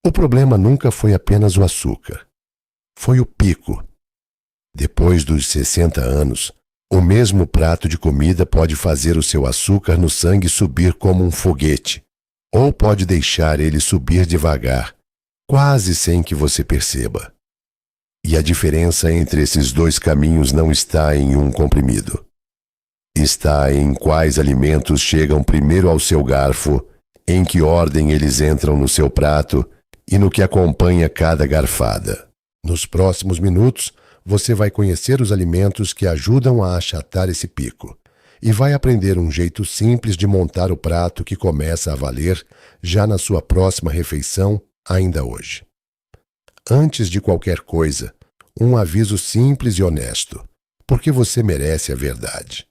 O problema nunca foi apenas o açúcar. Foi o pico. Depois dos 60 anos, o mesmo prato de comida pode fazer o seu açúcar no sangue subir como um foguete, ou pode deixar ele subir devagar, quase sem que você perceba. E a diferença entre esses dois caminhos não está em um comprimido. Está em quais alimentos chegam primeiro ao seu garfo, em que ordem eles entram no seu prato e no que acompanha cada garfada. Nos próximos minutos, você vai conhecer os alimentos que ajudam a achatar esse pico e vai aprender um jeito simples de montar o prato que começa a valer já na sua próxima refeição, ainda hoje. Antes de qualquer coisa, um aviso simples e honesto, porque você merece a verdade.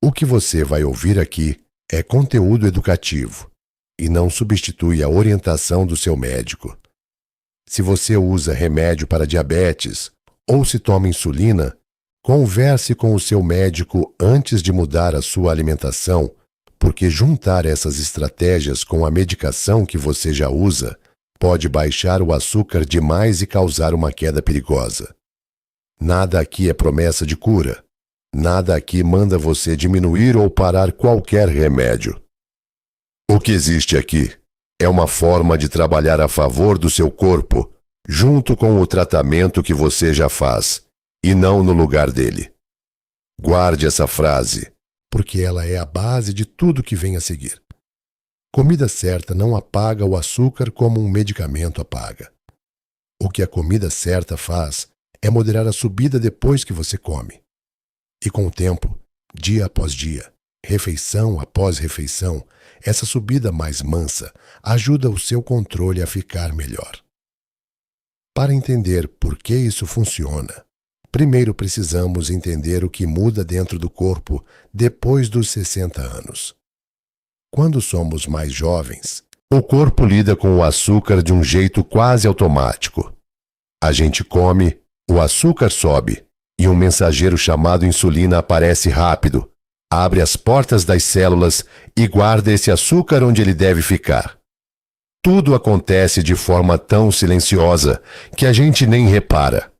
O que você vai ouvir aqui é conteúdo educativo e não substitui a orientação do seu médico. Se você usa remédio para diabetes ou se toma insulina, converse com o seu médico antes de mudar a sua alimentação, porque juntar essas estratégias com a medicação que você já usa pode baixar o açúcar demais e causar uma queda perigosa. Nada aqui é promessa de cura. Nada aqui manda você diminuir ou parar qualquer remédio. O que existe aqui é uma forma de trabalhar a favor do seu corpo, junto com o tratamento que você já faz, e não no lugar dele. Guarde essa frase, porque ela é a base de tudo que vem a seguir. Comida certa não apaga o açúcar como um medicamento apaga. O que a comida certa faz é moderar a subida depois que você come. E com o tempo, dia após dia, refeição após refeição, essa subida mais mansa ajuda o seu controle a ficar melhor. Para entender por que isso funciona, primeiro precisamos entender o que muda dentro do corpo depois dos 60 anos. Quando somos mais jovens, o corpo lida com o açúcar de um jeito quase automático. A gente come, o açúcar sobe, e um mensageiro chamado insulina aparece rápido, abre as portas das células e guarda esse açúcar onde ele deve ficar. Tudo acontece de forma tão silenciosa que a gente nem repara.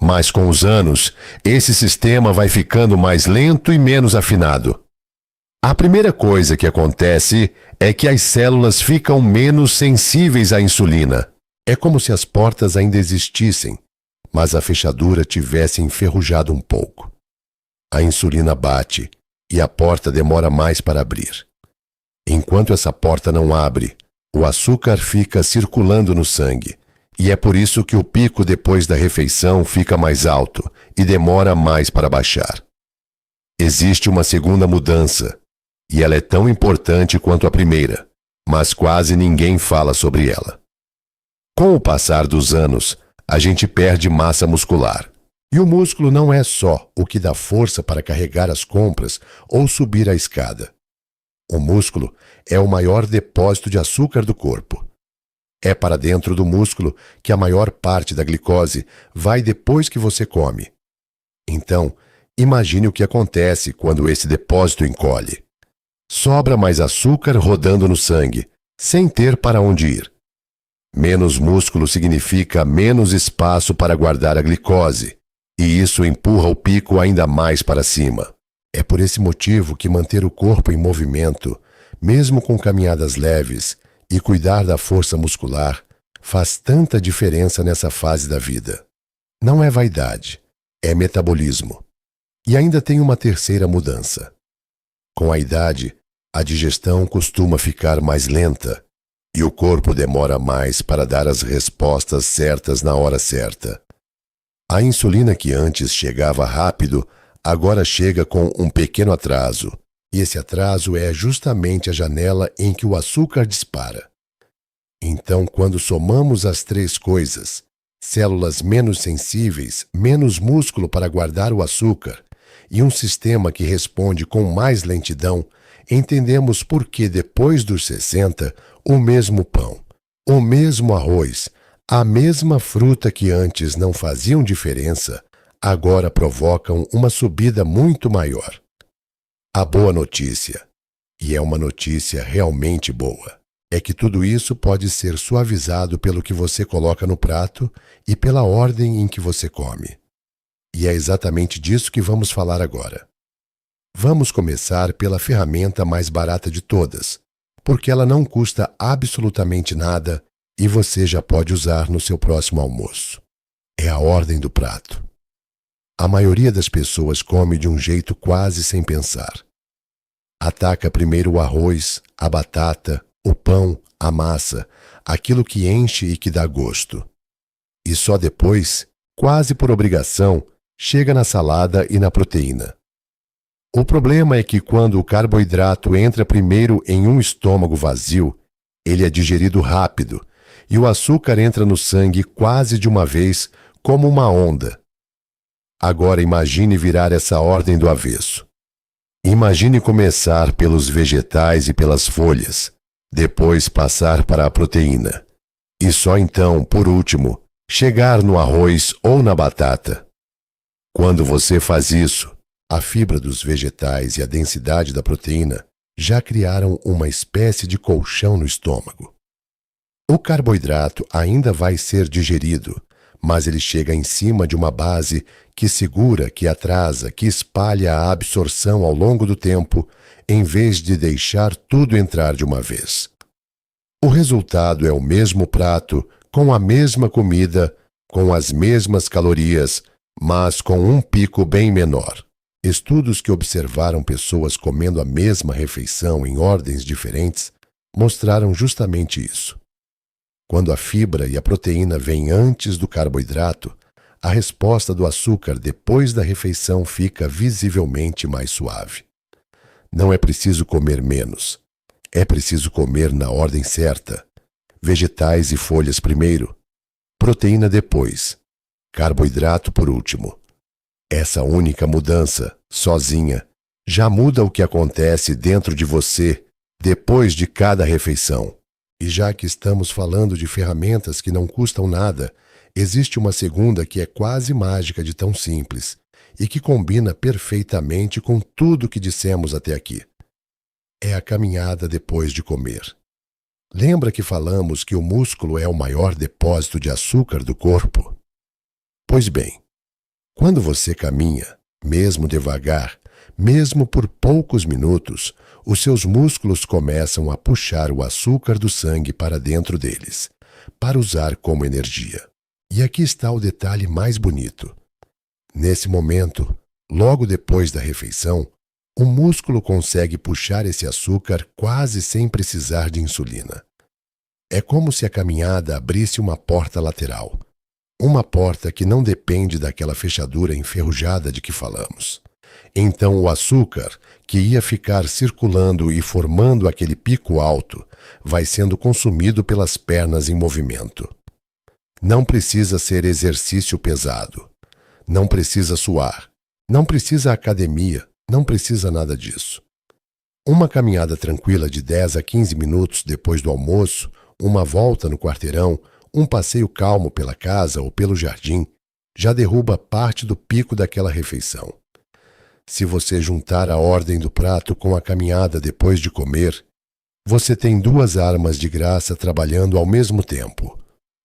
Mas com os anos, esse sistema vai ficando mais lento e menos afinado. A primeira coisa que acontece é que as células ficam menos sensíveis à insulina. É como se as portas ainda existissem, mas a fechadura tivesse enferrujado um pouco. A insulina bate e a porta demora mais para abrir. Enquanto essa porta não abre, o açúcar fica circulando no sangue, e é por isso que o pico depois da refeição fica mais alto e demora mais para baixar. Existe uma segunda mudança, e ela é tão importante quanto a primeira, mas quase ninguém fala sobre ela. Com o passar dos anos, a gente perde massa muscular. E o músculo não é só o que dá força para carregar as compras ou subir a escada. O músculo é o maior depósito de açúcar do corpo. É para dentro do músculo que a maior parte da glicose vai depois que você come. Então, imagine o que acontece quando esse depósito encolhe. Sobra mais açúcar rodando no sangue, sem ter para onde ir. Menos músculo significa menos espaço para guardar a glicose, e isso empurra o pico ainda mais para cima. É por esse motivo que manter o corpo em movimento, mesmo com caminhadas leves, e cuidar da força muscular, faz tanta diferença nessa fase da vida. Não é vaidade, é metabolismo. E ainda tem uma terceira mudança. Com a idade, a digestão costuma ficar mais lenta, e o corpo demora mais para dar as respostas certas na hora certa. A insulina que antes chegava rápido, agora chega com um pequeno atraso, e esse atraso é justamente a janela em que o açúcar dispara. Então, quando somamos as três coisas, células menos sensíveis, menos músculo para guardar o açúcar, e um sistema que responde com mais lentidão, entendemos por que depois dos 60, o mesmo pão, o mesmo arroz, a mesma fruta que antes não faziam diferença, agora provocam uma subida muito maior. A boa notícia, e é uma notícia realmente boa, é que tudo isso pode ser suavizado pelo que você coloca no prato e pela ordem em que você come. E é exatamente disso que vamos falar agora. Vamos começar pela ferramenta mais barata de todas, porque ela não custa absolutamente nada e você já pode usar no seu próximo almoço. É a ordem do prato. A maioria das pessoas come de um jeito quase sem pensar. Ataca primeiro o arroz, a batata, o pão, a massa, aquilo que enche e que dá gosto. E só depois, quase por obrigação, chega na salada e na proteína. O problema é que quando o carboidrato entra primeiro em um estômago vazio, ele é digerido rápido e o açúcar entra no sangue quase de uma vez, como uma onda. Agora imagine virar essa ordem do avesso. Imagine começar pelos vegetais e pelas folhas, depois passar para a proteína, e só então, por último, chegar no arroz ou na batata. Quando você faz isso, a fibra dos vegetais e a densidade da proteína já criaram uma espécie de colchão no estômago. O carboidrato ainda vai ser digerido, mas ele chega em cima de uma base que segura, que atrasa, que espalha a absorção ao longo do tempo, em vez de deixar tudo entrar de uma vez. O resultado é o mesmo prato, com a mesma comida, com as mesmas calorias, mas com um pico bem menor. Estudos que observaram pessoas comendo a mesma refeição em ordens diferentes mostraram justamente isso. Quando a fibra e a proteína vêm antes do carboidrato, a resposta do açúcar depois da refeição fica visivelmente mais suave. Não é preciso comer menos. É preciso comer na ordem certa. Vegetais e folhas primeiro, proteína depois, carboidrato por último. Essa única mudança, sozinha, já muda o que acontece dentro de você depois de cada refeição. E já que estamos falando de ferramentas que não custam nada, existe uma segunda que é quase mágica de tão simples e que combina perfeitamente com tudo o que dissemos até aqui. É a caminhada depois de comer. Lembra que falamos que o músculo é o maior depósito de açúcar do corpo? Pois bem, quando você caminha, mesmo devagar, mesmo por poucos minutos, os seus músculos começam a puxar o açúcar do sangue para dentro deles, para usar como energia. E aqui está o detalhe mais bonito. Nesse momento, logo depois da refeição, o músculo consegue puxar esse açúcar quase sem precisar de insulina. É como se a caminhada abrisse uma porta lateral. Uma porta que não depende daquela fechadura enferrujada de que falamos. Então o açúcar, que ia ficar circulando e formando aquele pico alto, vai sendo consumido pelas pernas em movimento. Não precisa ser exercício pesado. Não precisa suar. Não precisa academia. Não precisa nada disso. Uma caminhada tranquila de 10 a 15 minutos depois do almoço, uma volta no quarteirão, um passeio calmo pela casa ou pelo jardim, já derruba parte do pico daquela refeição. Se você juntar a ordem do prato com a caminhada depois de comer, você tem duas armas de graça trabalhando ao mesmo tempo,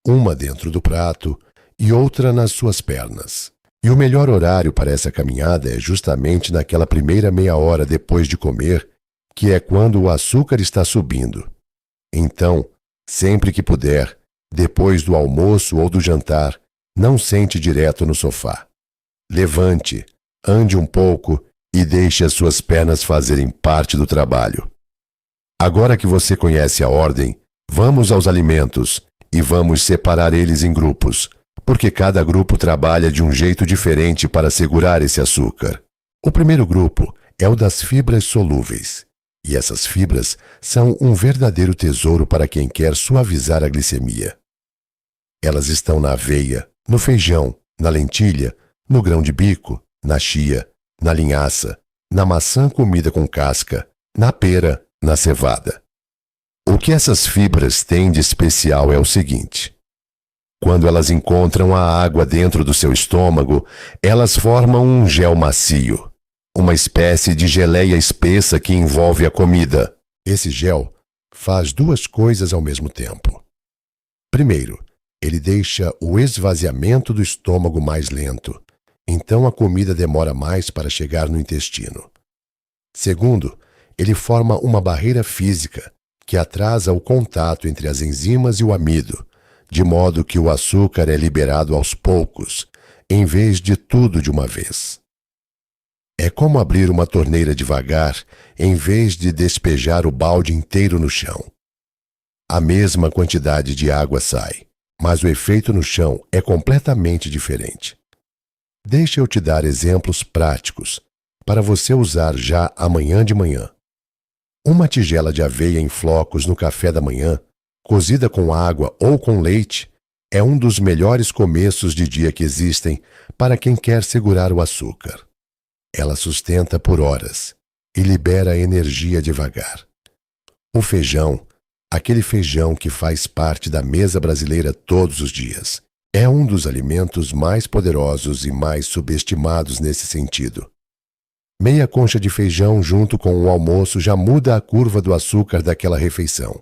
uma dentro do prato e outra nas suas pernas. E o melhor horário para essa caminhada é justamente naquela primeira meia hora depois de comer, que é quando o açúcar está subindo. Então, sempre que puder, depois do almoço ou do jantar, não sente direto no sofá. Levante, ande um pouco e deixe as suas pernas fazerem parte do trabalho. Agora que você conhece a ordem, vamos aos alimentos e vamos separar eles em grupos, porque cada grupo trabalha de um jeito diferente para segurar esse açúcar. O primeiro grupo é o das fibras solúveis, e essas fibras são um verdadeiro tesouro para quem quer suavizar a glicemia. Elas estão na aveia, no feijão, na lentilha, no grão de bico, na chia, na linhaça, na maçã comida com casca, na pera, na cevada. O que essas fibras têm de especial é o seguinte: quando elas encontram a água dentro do seu estômago, elas formam um gel macio, uma espécie de geleia espessa que envolve a comida. Esse gel faz duas coisas ao mesmo tempo. Primeiro, ele deixa o esvaziamento do estômago mais lento, então a comida demora mais para chegar no intestino. Segundo, ele forma uma barreira física que atrasa o contato entre as enzimas e o amido, de modo que o açúcar é liberado aos poucos, em vez de tudo de uma vez. É como abrir uma torneira devagar, em vez de despejar o balde inteiro no chão. A mesma quantidade de água sai, mas o efeito no chão é completamente diferente. Deixa eu te dar exemplos práticos, para você usar já amanhã de manhã. Uma tigela de aveia em flocos no café da manhã, cozida com água ou com leite, é um dos melhores começos de dia que existem para quem quer segurar o açúcar. Ela sustenta por horas e libera energia devagar. O feijão, aquele feijão que faz parte da mesa brasileira todos os dias, é um dos alimentos mais poderosos e mais subestimados nesse sentido. Meia concha de feijão junto com o almoço já muda a curva do açúcar daquela refeição.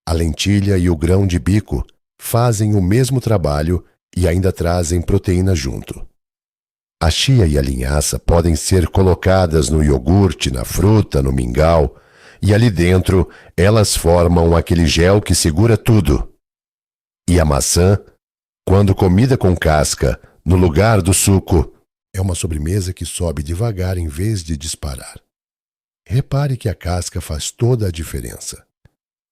A lentilha e o grão de bico fazem o mesmo trabalho e ainda trazem proteína junto. A chia e a linhaça podem ser colocadas no iogurte, na fruta, no mingau, e ali dentro elas formam aquele gel que segura tudo. E a maçã, quando comida com casca, no lugar do suco, é uma sobremesa que sobe devagar em vez de disparar. Repare que a casca faz toda a diferença.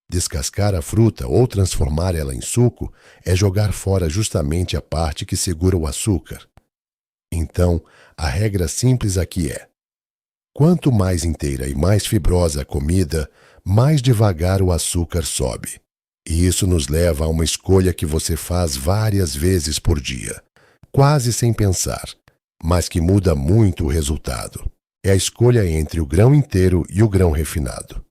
Descascar a fruta ou transformar ela em suco é jogar fora justamente a parte que segura o açúcar. Então, a regra simples aqui é: quanto mais inteira e mais fibrosa a comida, mais devagar o açúcar sobe. E isso nos leva a uma escolha que você faz várias vezes por dia, quase sem pensar, mas que muda muito o resultado. É a escolha entre o grão inteiro e o grão refinado.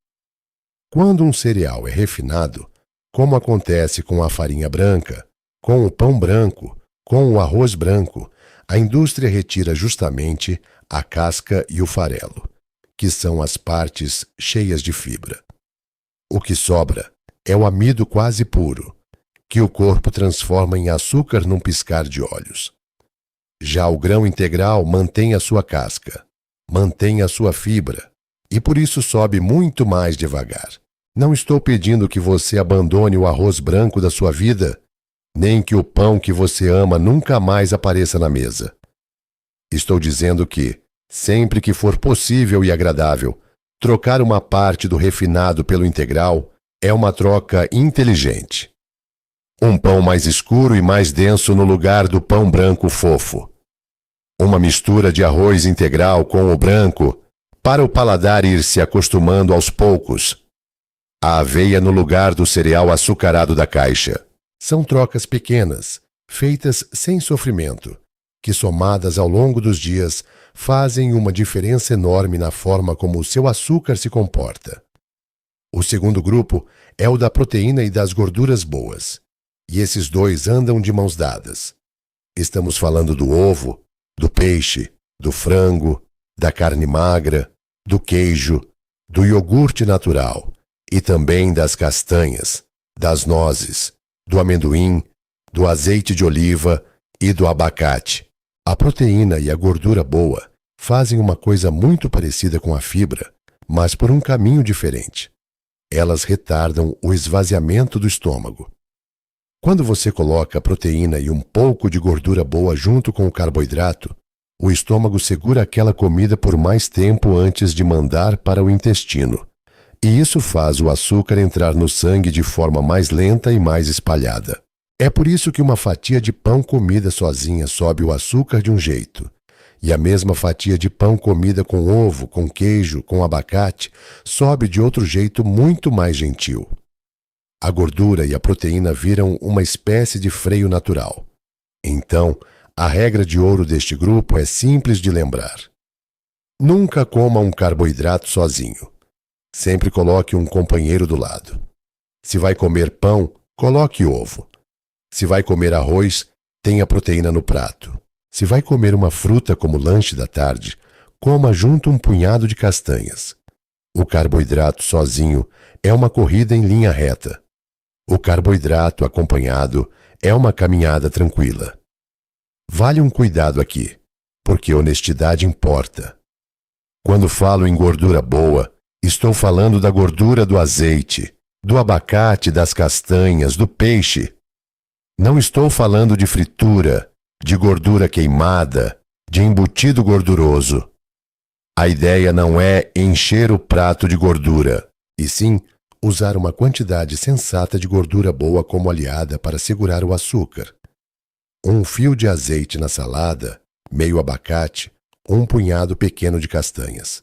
Quando um cereal é refinado, como acontece com a farinha branca, com o pão branco, com o arroz branco, a indústria retira justamente a casca e o farelo, que são as partes cheias de fibra. O que sobra é o amido quase puro, que o corpo transforma em açúcar num piscar de olhos. Já o grão integral mantém a sua casca, mantém a sua fibra, e por isso sobe muito mais devagar. Não estou pedindo que você abandone o arroz branco da sua vida, nem que o pão que você ama nunca mais apareça na mesa. Estou dizendo que, sempre que for possível e agradável, trocar uma parte do refinado pelo integral é uma troca inteligente. Um pão mais escuro e mais denso no lugar do pão branco fofo. Uma mistura de arroz integral com o branco, para o paladar ir se acostumando aos poucos. A aveia no lugar do cereal açucarado da caixa. São trocas pequenas, feitas sem sofrimento, que somadas ao longo dos dias fazem uma diferença enorme na forma como o seu açúcar se comporta. O segundo grupo é o da proteína e das gorduras boas, e esses dois andam de mãos dadas. Estamos falando do ovo, do peixe, do frango, da carne magra, do queijo, do iogurte natural e também das castanhas, das nozes, do amendoim, do azeite de oliva e do abacate. A proteína e a gordura boa fazem uma coisa muito parecida com a fibra, mas por um caminho diferente. Elas retardam o esvaziamento do estômago. Quando você coloca proteína e um pouco de gordura boa junto com o carboidrato, o estômago segura aquela comida por mais tempo antes de mandar para o intestino. E isso faz o açúcar entrar no sangue de forma mais lenta e mais espalhada. É por isso que uma fatia de pão comida sozinha sobe o açúcar de um jeito, e a mesma fatia de pão comida com ovo, com queijo, com abacate, sobe de outro jeito muito mais gentil. A gordura e a proteína viram uma espécie de freio natural. Então, a regra de ouro deste grupo é simples de lembrar. Nunca coma um carboidrato sozinho. Sempre coloque um companheiro do lado. Se vai comer pão, coloque ovo. Se vai comer arroz, tenha proteína no prato. Se vai comer uma fruta como lanche da tarde, coma junto um punhado de castanhas. O carboidrato sozinho é uma corrida em linha reta. O carboidrato acompanhado é uma caminhada tranquila. Vale um cuidado aqui, porque honestidade importa. Quando falo em gordura boa, estou falando da gordura do azeite, do abacate, das castanhas, do peixe. Não estou falando de fritura, de gordura queimada, de embutido gorduroso. A ideia não é encher o prato de gordura, e sim usar uma quantidade sensata de gordura boa como aliada para segurar o açúcar. Um fio de azeite na salada, meio abacate, um punhado pequeno de castanhas.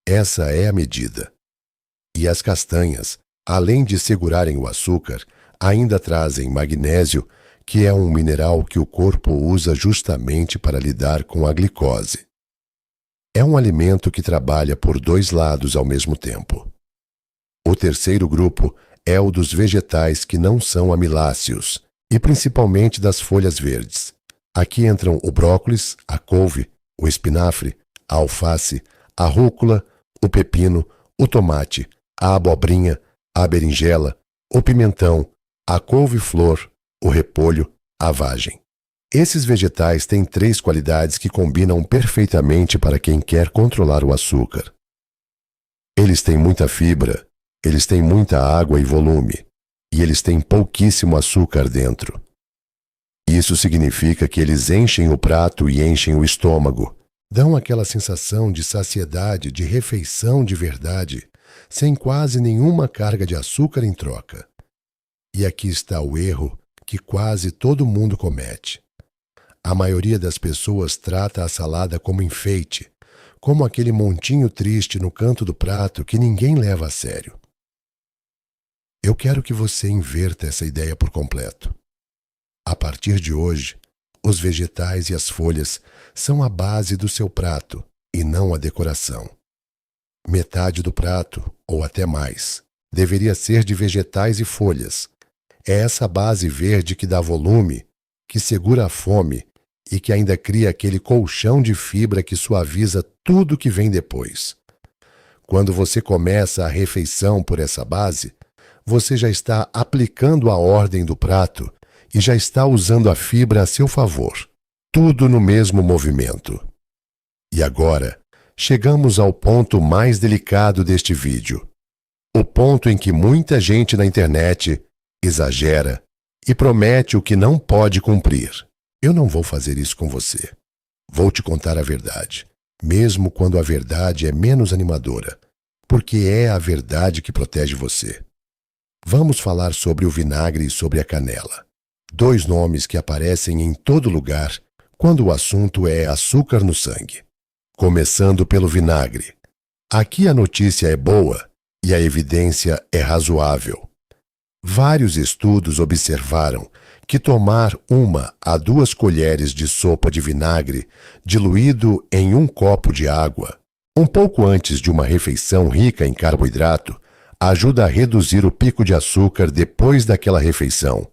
Essa é a medida. E as castanhas, além de segurarem o açúcar, ainda trazem magnésio, que é um mineral que o corpo usa justamente para lidar com a glicose. É um alimento que trabalha por dois lados ao mesmo tempo. O terceiro grupo é o dos vegetais que não são amiláceos, e principalmente das folhas verdes. Aqui entram o brócolis, a couve, o espinafre, a alface, a rúcula, o pepino, o tomate, a abobrinha, a berinjela, o pimentão, a couve-flor, o repolho, a vagem. Esses vegetais têm 3 qualidades que combinam perfeitamente para quem quer controlar o açúcar. Eles têm muita fibra, eles têm muita água e volume, e eles têm pouquíssimo açúcar dentro. Isso significa que eles enchem o prato e enchem o estômago, dão aquela sensação de saciedade, de refeição de verdade, sem quase nenhuma carga de açúcar em troca. E aqui está o erro que quase todo mundo comete. A maioria das pessoas trata a salada como enfeite, como aquele montinho triste no canto do prato que ninguém leva a sério. Eu quero que você inverta essa ideia por completo. A partir de hoje, os vegetais e as folhas são a base do seu prato e não a decoração. Metade do prato, ou até mais, deveria ser de vegetais e folhas. É essa base verde que dá volume, que segura a fome e que ainda cria aquele colchão de fibra que suaviza tudo que vem depois. Quando você começa a refeição por essa base, você já está aplicando a ordem do prato e já está usando a fibra a seu favor, tudo no mesmo movimento. E agora, chegamos ao ponto mais delicado deste vídeo. O ponto em que muita gente na internet exagera e promete o que não pode cumprir. Eu não vou fazer isso com você. Vou te contar a verdade, mesmo quando a verdade é menos animadora, porque é a verdade que protege você. Vamos falar sobre o vinagre e sobre a canela. 2 nomes que aparecem em todo lugar quando o assunto é açúcar no sangue. Começando pelo vinagre. Aqui a notícia é boa e a evidência é razoável. Vários estudos observaram que tomar 1 a 2 colheres de sopa de vinagre diluído em 1 copo de água, um pouco antes de uma refeição rica em carboidrato, ajuda a reduzir o pico de açúcar depois daquela refeição.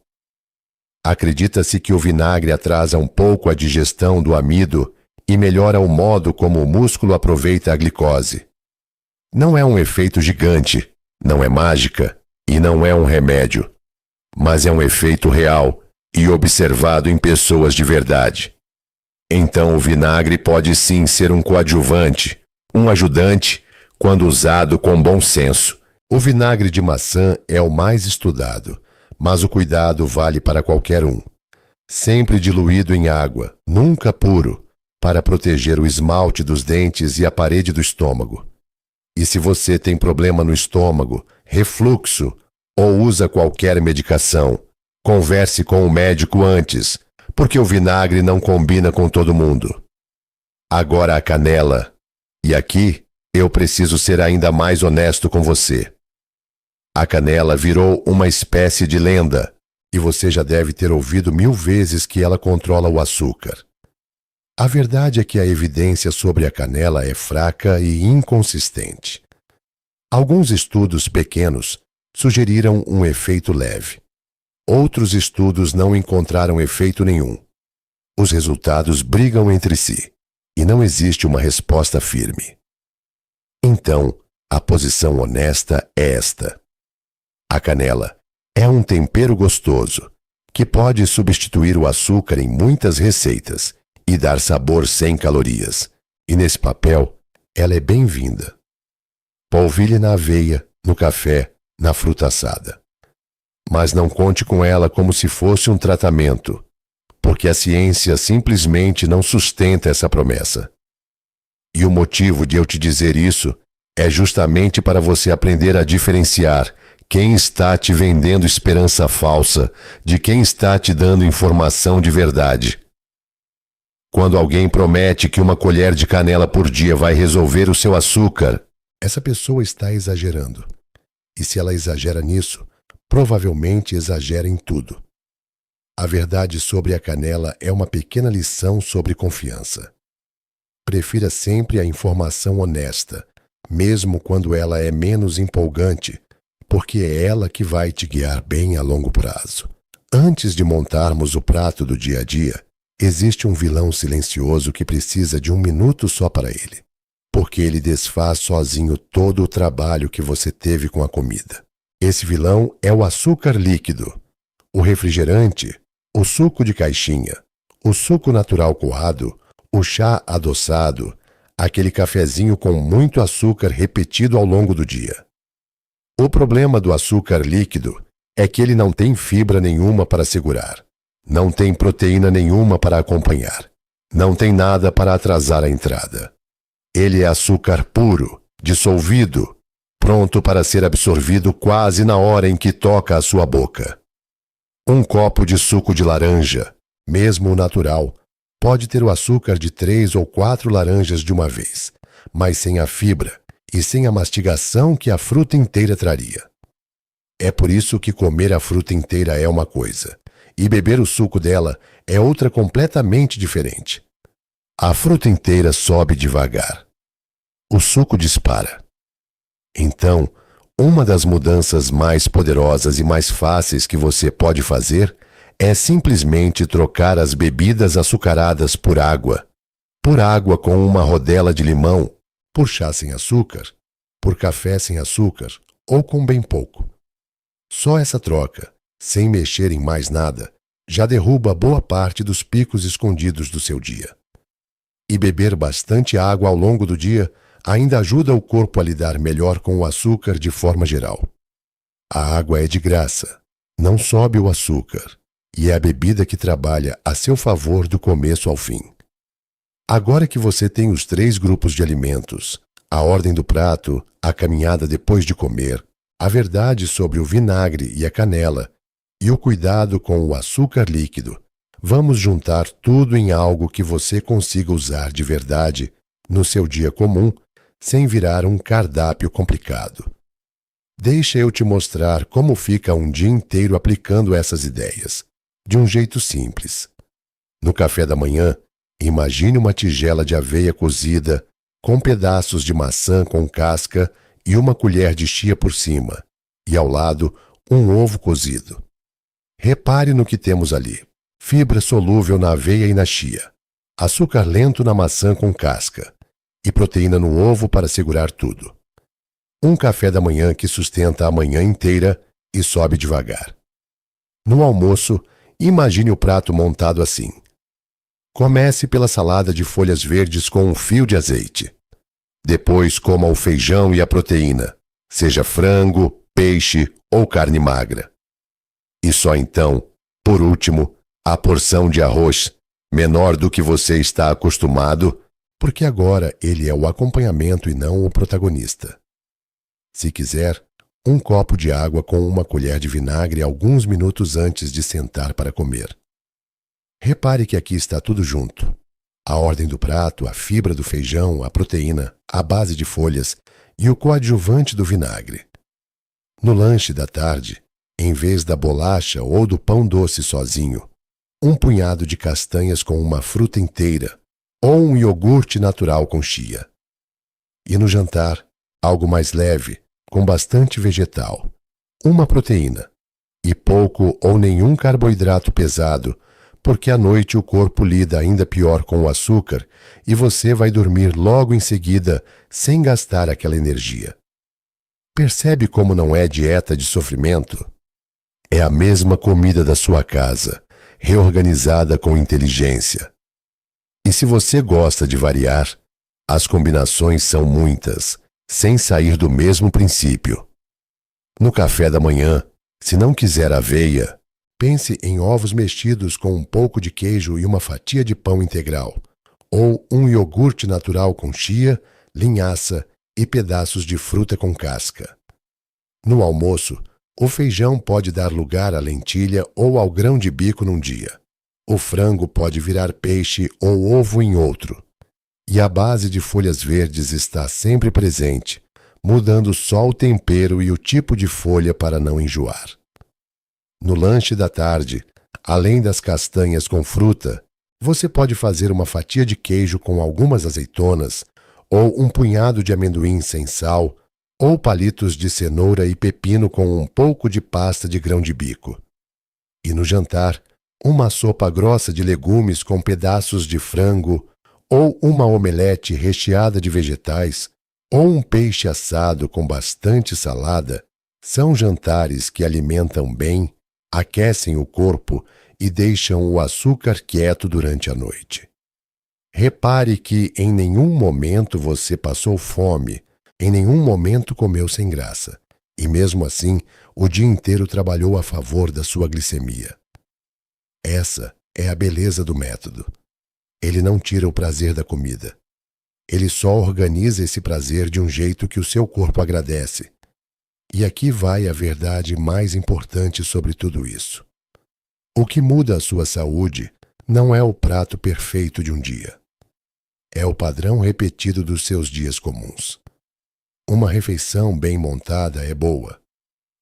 Acredita-se que o vinagre atrasa um pouco a digestão do amido e melhora o modo como o músculo aproveita a glicose. Não é um efeito gigante, não é mágica e não é um remédio, mas é um efeito real e observado em pessoas de verdade. Então o vinagre pode sim ser um coadjuvante, um ajudante, quando usado com bom senso. O vinagre de maçã é o mais estudado, mas o cuidado vale para qualquer um. Sempre diluído em água, nunca puro, para proteger o esmalte dos dentes e a parede do estômago. E se você tem problema no estômago, refluxo ou usa qualquer medicação, converse com o médico antes, porque o vinagre não combina com todo mundo. Agora a canela. E aqui eu preciso ser ainda mais honesto com você. A canela virou uma espécie de lenda, e você já deve ter ouvido 1000 vezes que ela controla o açúcar. A verdade é que a evidência sobre a canela é fraca e inconsistente. Alguns estudos pequenos sugeriram um efeito leve. Outros estudos não encontraram efeito nenhum. Os resultados brigam entre si, e não existe uma resposta firme. Então, A posição honesta é esta. A canela é um tempero gostoso que pode substituir o açúcar em muitas receitas e dar sabor sem calorias. E nesse papel, ela é bem-vinda. Polvilhe na aveia, no café, na fruta assada. Mas não conte com ela como se fosse um tratamento, porque a ciência simplesmente não sustenta essa promessa. E o motivo de eu te dizer isso é justamente para você aprender a diferenciar quem está te vendendo esperança falsa de quem está te dando informação de verdade. Quando alguém promete que uma colher de canela por dia vai resolver o seu açúcar, essa pessoa está exagerando. E se ela exagera nisso, provavelmente exagera em tudo. A verdade sobre a canela é uma pequena lição sobre confiança. Prefira sempre a informação honesta, mesmo quando ela é menos empolgante, porque é ela que vai te guiar bem a longo prazo. Antes de montarmos o prato do dia a dia, existe um vilão silencioso que precisa de 1 minuto só para ele, porque ele desfaz sozinho todo o trabalho que você teve com a comida. Esse vilão é o açúcar líquido, o refrigerante, o suco de caixinha, o suco natural coado, o chá adoçado, aquele cafezinho com muito açúcar repetido ao longo do dia. O problema do açúcar líquido é que ele não tem fibra nenhuma para segurar, não tem proteína nenhuma para acompanhar, não tem nada para atrasar a entrada. Ele é açúcar puro, dissolvido, pronto para ser absorvido quase na hora em que toca a sua boca. Um copo de suco de laranja, mesmo o natural, pode ter o açúcar de 3 ou 4 laranjas de uma vez, mas sem a fibra e sem a mastigação que a fruta inteira traria. É por isso que comer a fruta inteira é uma coisa, e beber o suco dela é outra completamente diferente. A fruta inteira sobe devagar. O suco dispara. Então, uma das mudanças mais poderosas e mais fáceis que você pode fazer é simplesmente trocar as bebidas açucaradas por água com uma rodela de limão, por chá sem açúcar, por café sem açúcar ou com bem pouco. Só essa troca, sem mexer em mais nada, já derruba boa parte dos picos escondidos do seu dia. E beber bastante água ao longo do dia ainda ajuda o corpo a lidar melhor com o açúcar de forma geral. A água é de graça, não sobe o açúcar, e é a bebida que trabalha a seu favor do começo ao fim. Agora que você tem os 3 grupos de alimentos, a ordem do prato, a caminhada depois de comer, a verdade sobre o vinagre e a canela, e o cuidado com o açúcar líquido, vamos juntar tudo em algo que você consiga usar de verdade no seu dia comum, sem virar um cardápio complicado. Deixa eu te mostrar como fica um dia inteiro aplicando essas ideias, de um jeito simples. No café da manhã, imagine uma tigela de aveia cozida, com pedaços de maçã com casca e uma colher de chia por cima, e ao lado um ovo cozido. Repare no que temos ali: fibra solúvel na aveia e na chia, açúcar lento na maçã com casca, e proteína no ovo para segurar tudo. Um café da manhã que sustenta a manhã inteira e sobe devagar. No almoço, imagine o prato montado assim. Comece pela salada de folhas verdes com um fio de azeite. Depois coma o feijão e a proteína, seja frango, peixe ou carne magra. E só então, por último, a porção de arroz, menor do que você está acostumado, porque agora ele é o acompanhamento e não o protagonista. Se quiser, um copo de água com uma colher de vinagre alguns minutos antes de sentar para comer. Repare que aqui está tudo junto. A ordem do prato, a fibra do feijão, a proteína, a base de folhas e o coadjuvante do vinagre. No lanche da tarde, em vez da bolacha ou do pão doce sozinho, um punhado de castanhas com uma fruta inteira ou um iogurte natural com chia. E no jantar, algo mais leve, com bastante vegetal, uma proteína e pouco ou nenhum carboidrato pesado, porque à noite o corpo lida ainda pior com o açúcar e você vai dormir logo em seguida sem gastar aquela energia. Percebe como não é dieta de sofrimento? É a mesma comida da sua casa, reorganizada com inteligência. E se você gosta de variar, as combinações são muitas, sem sair do mesmo princípio. No café da manhã, se não quiser aveia, pense em ovos mexidos com um pouco de queijo e uma fatia de pão integral, ou um iogurte natural com chia, linhaça e pedaços de fruta com casca. No almoço, o feijão pode dar lugar à lentilha ou ao grão de bico num dia. O frango pode virar peixe ou ovo em outro. E a base de folhas verdes está sempre presente, mudando só o tempero e o tipo de folha para não enjoar. No lanche da tarde, além das castanhas com fruta, você pode fazer uma fatia de queijo com algumas azeitonas, ou um punhado de amendoim sem sal, ou palitos de cenoura e pepino com um pouco de pasta de grão de bico. E no jantar, uma sopa grossa de legumes com pedaços de frango, ou uma omelete recheada de vegetais, ou um peixe assado com bastante salada, são jantares que alimentam bem, aquecem o corpo e deixam o açúcar quieto durante a noite. Repare que em nenhum momento você passou fome, em nenhum momento comeu sem graça, e mesmo assim o dia inteiro trabalhou a favor da sua glicemia. Essa é a beleza do método. Ele não tira o prazer da comida. Ele só organiza esse prazer de um jeito que o seu corpo agradece. E aqui vai a verdade mais importante sobre tudo isso. O que muda a sua saúde não é o prato perfeito de um dia. É o padrão repetido dos seus dias comuns. Uma refeição bem montada é boa,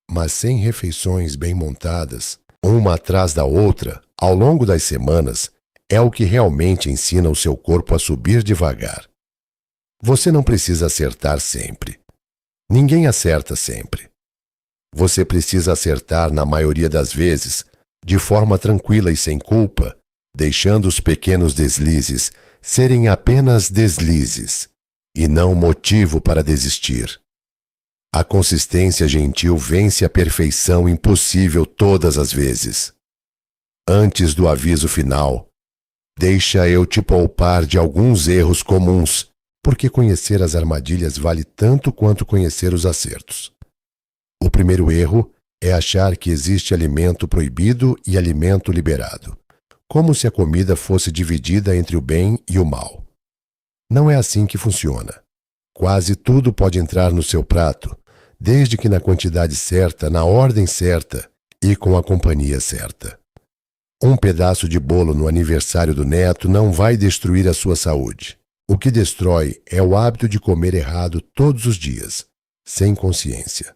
mas sem refeições bem montadas, uma atrás da outra, ao longo das semanas, é o que realmente ensina o seu corpo a subir devagar. Você não precisa acertar sempre. Ninguém acerta sempre. Você precisa acertar na maioria das vezes, de forma tranquila e sem culpa, deixando os pequenos deslizes serem apenas deslizes, e não motivo para desistir. A consistência gentil vence a perfeição impossível todas as vezes. Antes do aviso final, deixa eu te poupar de alguns erros comuns, porque conhecer as armadilhas vale tanto quanto conhecer os acertos. O primeiro erro é achar que existe alimento proibido e alimento liberado, como se a comida fosse dividida entre o bem e o mal. Não é assim que funciona. Quase tudo pode entrar no seu prato, desde que na quantidade certa, na ordem certa e com a companhia certa. Um pedaço de bolo no aniversário do neto não vai destruir a sua saúde. O que destrói é o hábito de comer errado todos os dias, sem consciência.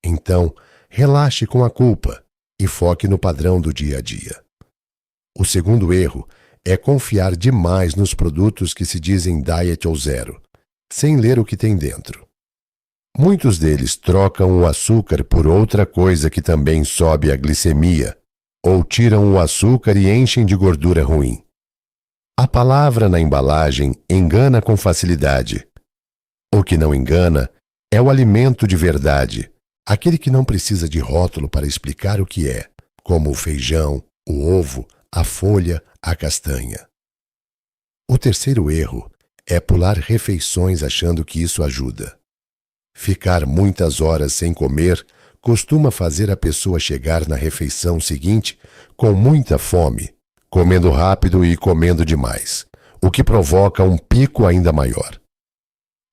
Então, relaxe com a culpa e foque no padrão do dia a dia. O segundo erro é confiar demais nos produtos que se dizem diet ou zero, sem ler o que tem dentro. Muitos deles trocam o açúcar por outra coisa que também sobe a glicemia, ou tiram o açúcar e enchem de gordura ruim. A palavra na embalagem engana com facilidade. O que não engana é o alimento de verdade, aquele que não precisa de rótulo para explicar o que é, como o feijão, o ovo, a folha, a castanha. O terceiro erro é pular refeições achando que isso ajuda. Ficar muitas horas sem comer costuma fazer a pessoa chegar na refeição seguinte com muita fome, comendo rápido e comendo demais, o que provoca um pico ainda maior.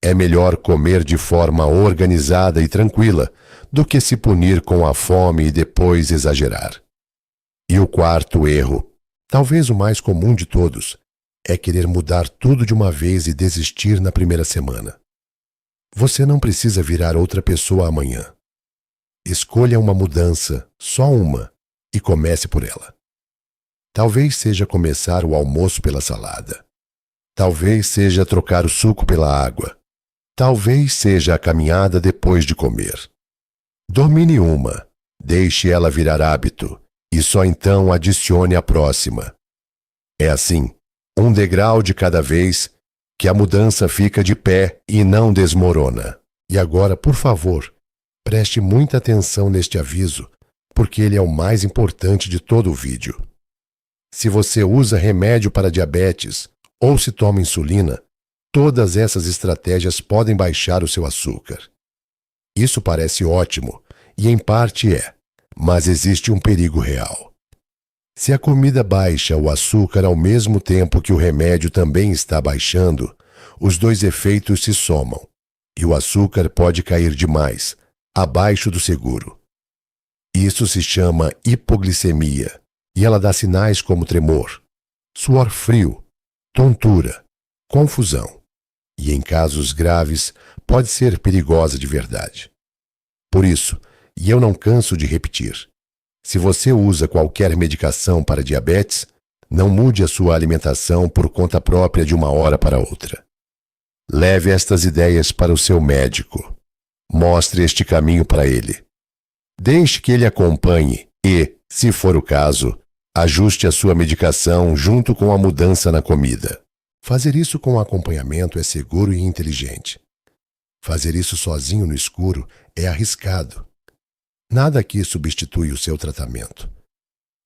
É melhor comer de forma organizada e tranquila do que se punir com a fome e depois exagerar. E o quarto erro, talvez o mais comum de todos, é querer mudar tudo de uma vez e desistir na primeira semana. Você não precisa virar outra pessoa amanhã. Escolha uma mudança, só uma, e comece por ela. Talvez seja começar o almoço pela salada. Talvez seja trocar o suco pela água. Talvez seja a caminhada depois de comer. Domine uma, deixe ela virar hábito, e só então adicione a próxima. É assim, um degrau de cada vez, que a mudança fica de pé e não desmorona. E agora, por favor, Preste muita atenção neste aviso, porque ele é o mais importante de todo o vídeo. Se você usa remédio para diabetes ou se toma insulina, todas essas estratégias podem baixar o seu açúcar. Isso parece ótimo, e em parte é, mas existe um perigo real. Se a comida baixa o açúcar ao mesmo tempo que o remédio também está baixando, os dois efeitos se somam, e o açúcar pode cair demais, abaixo do seguro. Isso se chama hipoglicemia, e ela dá sinais como tremor, suor frio, tontura, confusão, e em casos graves pode ser perigosa de verdade. Por isso, e eu não canso de repetir, se você usa qualquer medicação para diabetes, não mude a sua alimentação por conta própria de uma hora para outra. Leve estas ideias para o seu médico. Mostre este caminho para ele. Deixe que ele acompanhe e, se for o caso, ajuste a sua medicação junto com a mudança na comida. Fazer isso com acompanhamento é seguro e inteligente. Fazer isso sozinho no escuro é arriscado. Nada aqui substitui o seu tratamento.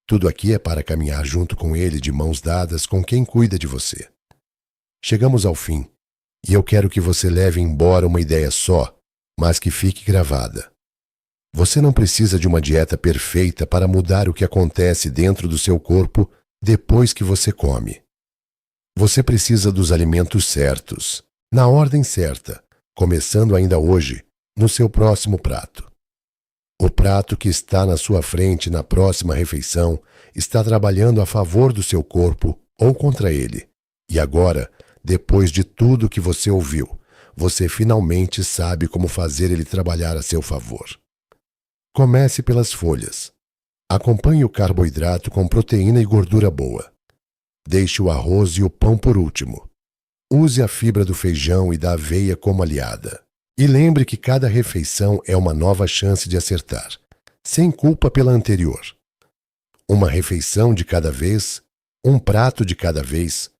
Tudo aqui é para caminhar junto com ele de mãos dadas com quem cuida de você. Chegamos ao fim, e eu quero que você leve embora uma ideia só, mas que fique gravada. Você não precisa de uma dieta perfeita para mudar o que acontece dentro do seu corpo depois que você come. Você precisa dos alimentos certos, na ordem certa, começando ainda hoje, no seu próximo prato. O prato que está na sua frente na próxima refeição está trabalhando a favor do seu corpo ou contra ele. E agora, depois de tudo que você ouviu, você finalmente sabe como fazer ele trabalhar a seu favor. Comece pelas folhas. Acompanhe o carboidrato com proteína e gordura boa. Deixe o arroz e o pão por último. Use a fibra do feijão e da aveia como aliada. E lembre que cada refeição é uma nova chance de acertar, sem culpa pela anterior. Uma refeição de cada vez, um prato de cada vez,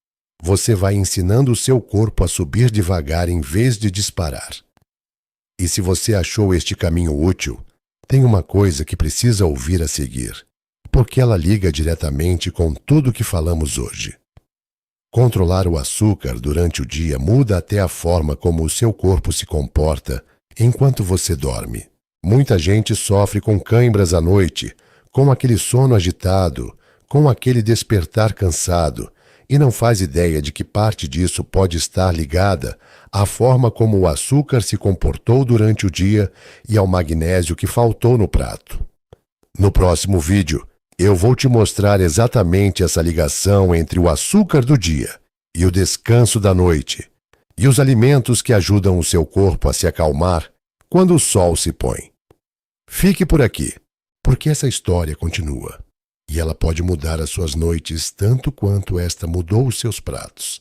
você vai ensinando o seu corpo a subir devagar em vez de disparar. E se você achou este caminho útil, tem uma coisa que precisa ouvir a seguir, porque ela liga diretamente com tudo que falamos hoje. Controlar o açúcar durante o dia muda até a forma como o seu corpo se comporta enquanto você dorme. Muita gente sofre com cãibras à noite, com aquele sono agitado, com aquele despertar cansado, e não faz ideia de que parte disso pode estar ligada à forma como o açúcar se comportou durante o dia e ao magnésio que faltou no prato. No próximo vídeo, eu vou te mostrar exatamente essa ligação entre o açúcar do dia e o descanso da noite, e os alimentos que ajudam o seu corpo a se acalmar quando o sol se põe. Fique por aqui, porque essa história continua, e ela pode mudar as suas noites tanto quanto esta mudou os seus pratos.